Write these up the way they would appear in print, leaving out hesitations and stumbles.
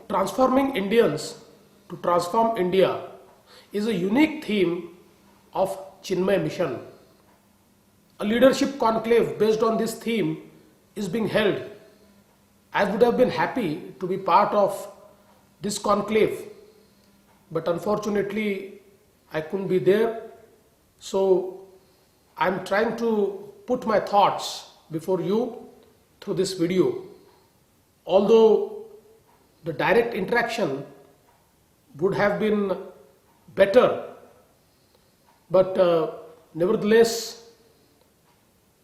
Transforming Indians to transform India is a unique theme of Chinmaya Mission. A leadership conclave based on this theme is being held. I would have been happy to be part of this conclave, but unfortunately I couldn't be there. So I'm trying to put my thoughts before you through this video. Although the direct interaction would have been better, but nevertheless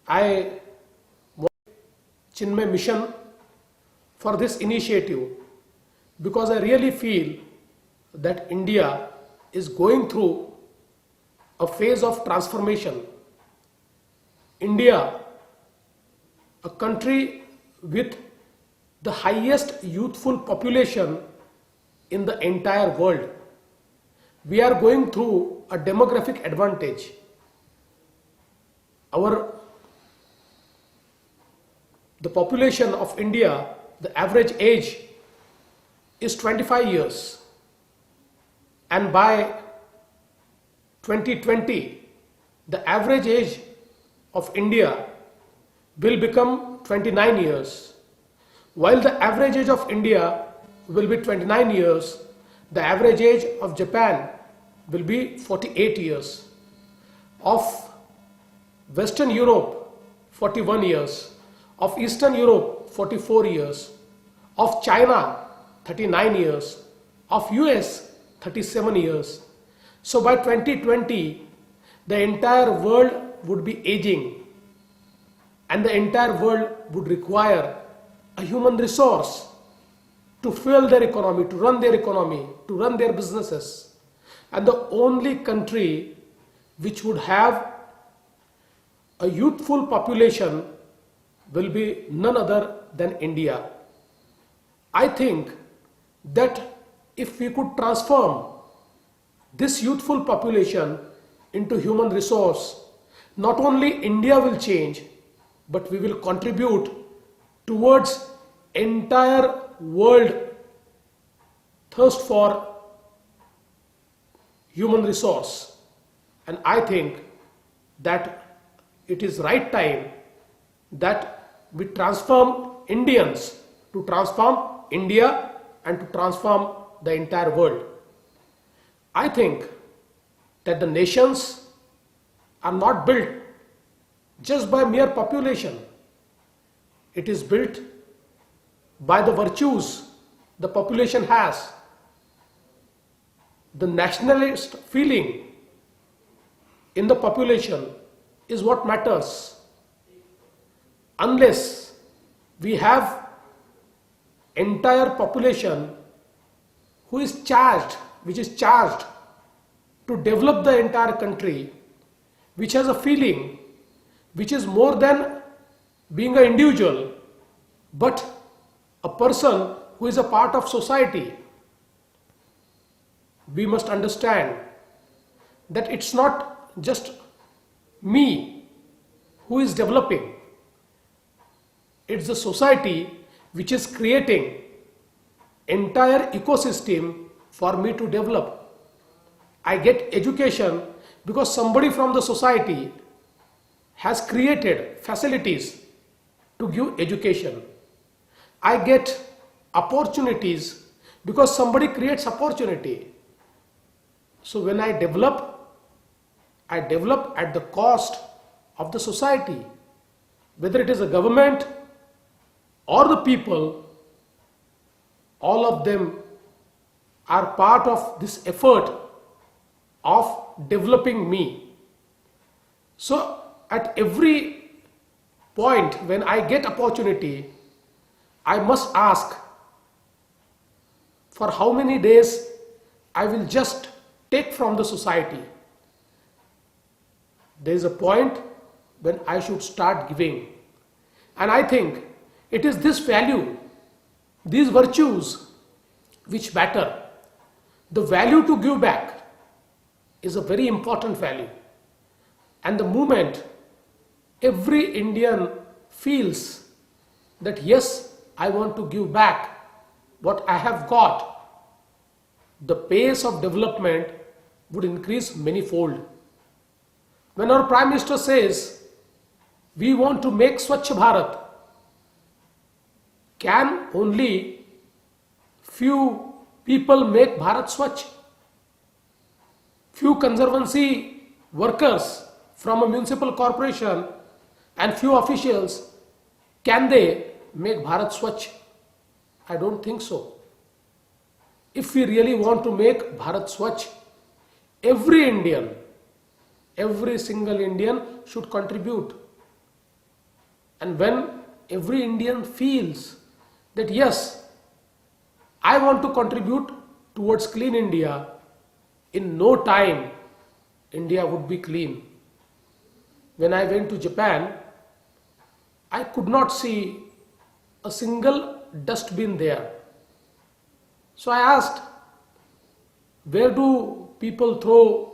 I want Chinmaya Mission for this initiative, because I really feel that India is going through a phase of transformation. India, a country with the highest youthful population in the entire world, we are going through a demographic advantage. The population of India, the average age is 25 years, and by 2020 the average age of India will become 29 years. While the average age of India will be 29 years, the average age of Japan will be 48 years, of Western Europe 41 years, of Eastern Europe 44 years, of China 39 years, of US 37 years. So by 2020 the entire world would be aging, and the entire world would require a human resource to fuel their economy, to run their economy, to run their businesses. And the only country which would have a youthful population will be none other than India. I think that if we could transform this youthful population into human resource, not only India will change, but we will contribute towards entire world thirst for human resource. And I think that it is right time that we transform Indians to transform India and to transform the entire world. I think that the nations are not built just by mere population. It is built by the virtues the population has. The nationalist feeling in the population is what matters. Unless we have entire population which is charged to develop the entire country, which has a feeling which is more than being an individual, but a person who is a part of society, we must understand that it's not just me who is developing. It's the society which is creating entire ecosystem for me to develop. I get education because somebody from the society has created facilities to give education. I get opportunities because somebody creates opportunity. So when I develop at the cost of the society, whether it is a government or the people. All of them are part of this effort of developing me. So at every point when I get opportunity, I must ask for how many days I will just take from the society. There is a point when I should start giving. And I think it is this value, these virtues which matter. The value to give back is a very important value. And the moment every Indian feels that yes, I want to give back what I have got, the pace of development would increase manyfold. When our Prime Minister says we want to make Swachh Bharat, can only few people make Bharat Swachh? Few conservancy workers from a municipal corporation and few officials, can they make Bharat Swachh? I don't think so. If we really want to make Bharat Swachh, every Indian, every single Indian should contribute. And when every Indian feels that yes, I want to contribute towards clean India, in no time India would be clean. When I went to Japan, I could not see a single dustbin there. So I asked, where do people throw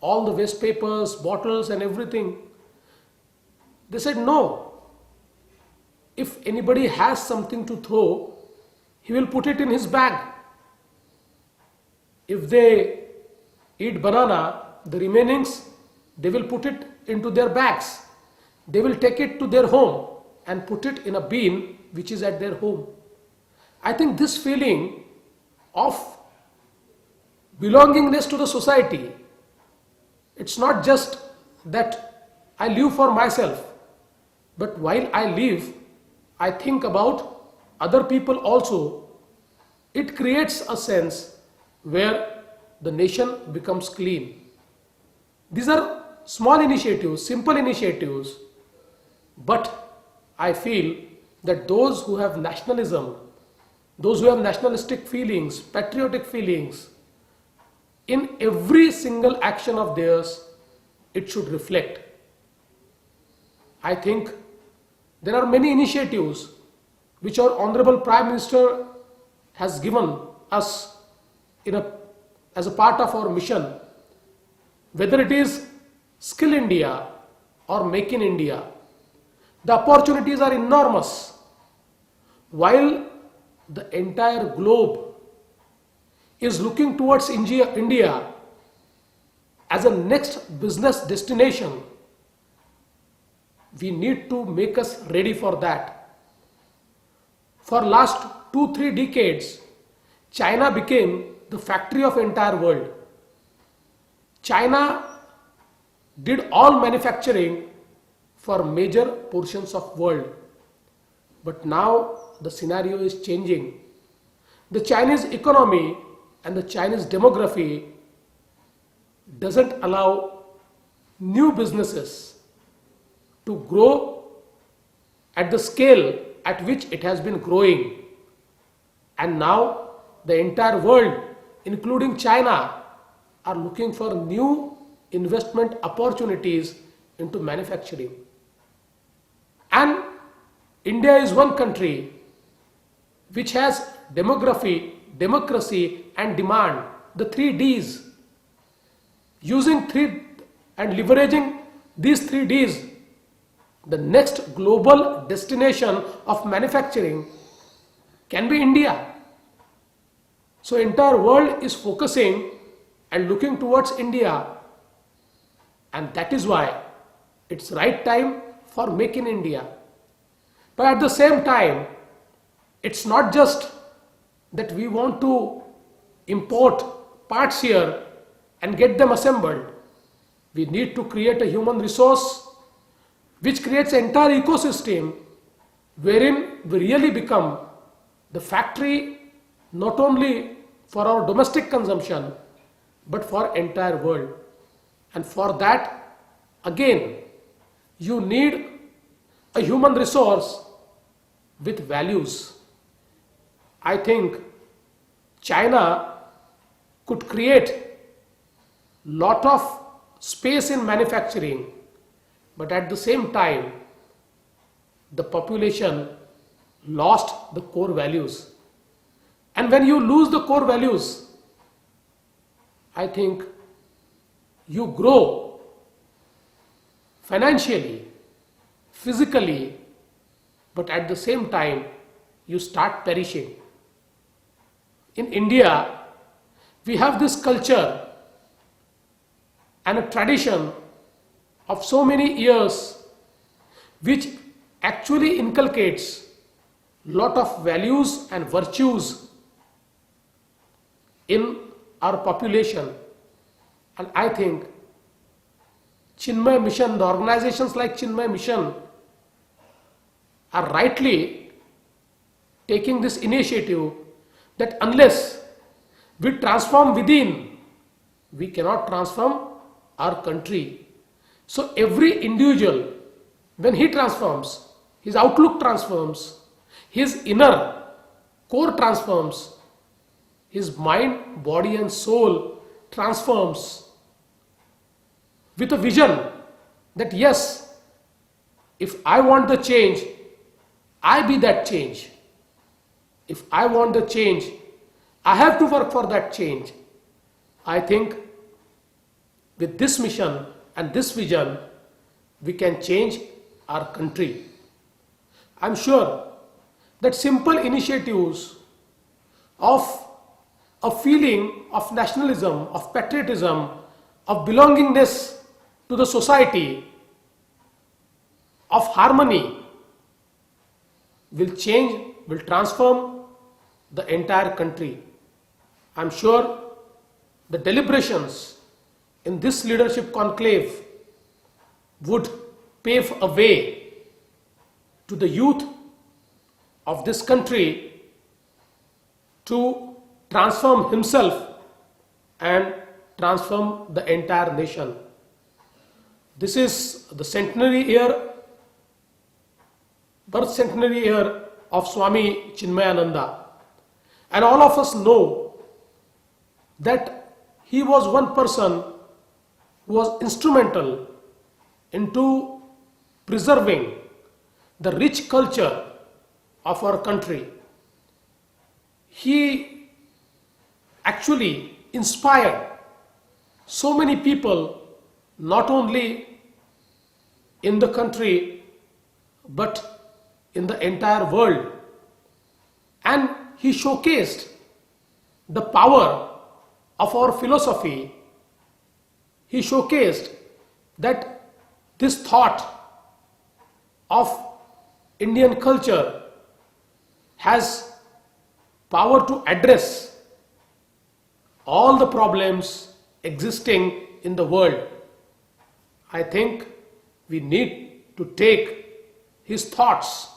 all the waste papers, bottles and everything? They said no. If anybody has something to throw, he will put it in his bag. If they eat banana, the remainings, they will put it into their bags. They will take it to their home and put it in a bin which is at their home. I think this feeling of belongingness to the society, it's not just that I live for myself, but while I live, I think about other people also. It creates a sense where the nation becomes clean. These are small initiatives, simple initiatives, but I feel that those who have nationalism, those who have nationalistic feelings, patriotic feelings, in every single action of theirs, it should reflect. I think there are many initiatives which our Honorable Prime Minister has given us as a part of our mission, whether it is Skill India or Make in India. The opportunities are enormous. While the entire globe is looking towards India as a next business destination, we need to make us ready for that. For last 2-3 decades, China became the factory of entire world. China did all manufacturing for major portions of world. But now the scenario is changing. The Chinese economy and the Chinese demography doesn't allow new businesses to grow at the scale at which it has been growing. And now the entire world, including China, are looking for new investment opportunities into manufacturing. And India is one country which has demography, democracy and demand, the 3 Ds. Using and leveraging these 3 Ds, the next global destination of manufacturing can be India. So entire world is focusing and looking towards India, and that is why it's right time for Make in India. But at the same time, it's not just that we want to import parts here and get them assembled. We need to create a human resource which creates an entire ecosystem wherein we really become the factory not only for our domestic consumption but for entire world. And for that, again, you need a human resource with values. I think China could create lot of space in manufacturing, but at the same time, the population lost the core values. And when you lose the core values, I think you grow financially, physically, but at the same time, you start perishing. In India, we have this culture and a tradition of so many years which actually inculcates lot of values and virtues in our population. And I think Chinmaya Mission, the organizations like Chinmaya Mission are rightly taking this initiative that unless we transform within, we cannot transform our country. So every individual, when he transforms, his outlook transforms, his inner core transforms, his mind, body and soul transforms with a vision that yes, if I want the change, I be that change. If I want the change, I have to work for that change. I think with this mission and this vision, we can change our country. I'm sure that simple initiatives of a feeling of nationalism, of patriotism, of belongingness to the society, of harmony, will change, will transform the entire country. I'm sure the deliberations in this leadership conclave would pave a way to the youth of this country to transform himself and transform the entire nation. This is the centenary year, birth centenary year of Swami Chinmayananda. And all of us know that he was one person who was instrumental into preserving the rich culture of our country. He actually inspired so many people, not only in the country but in the entire world. And he showcased the power of our philosophy. He showcased that this thought of Indian culture has power to address all the problems existing in the world. I think we need to take his thoughts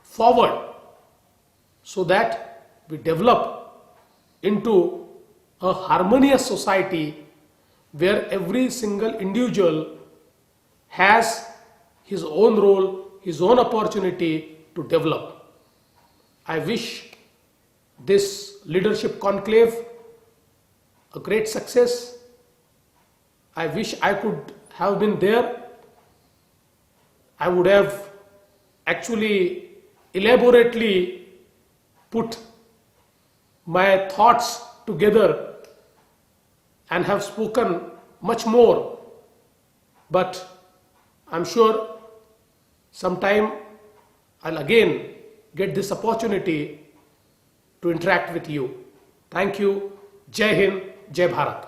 forward so that we develop into a harmonious society where every single individual has his own role, his own opportunity to develop. I wish this leadership conclave a great success. I wish I could have been there. I would have actually elaborately put my thoughts together and have spoken much more. But I'm sure sometime I'll again get this opportunity to interact with you. Thank you. Jai Hind, Jai Bharat.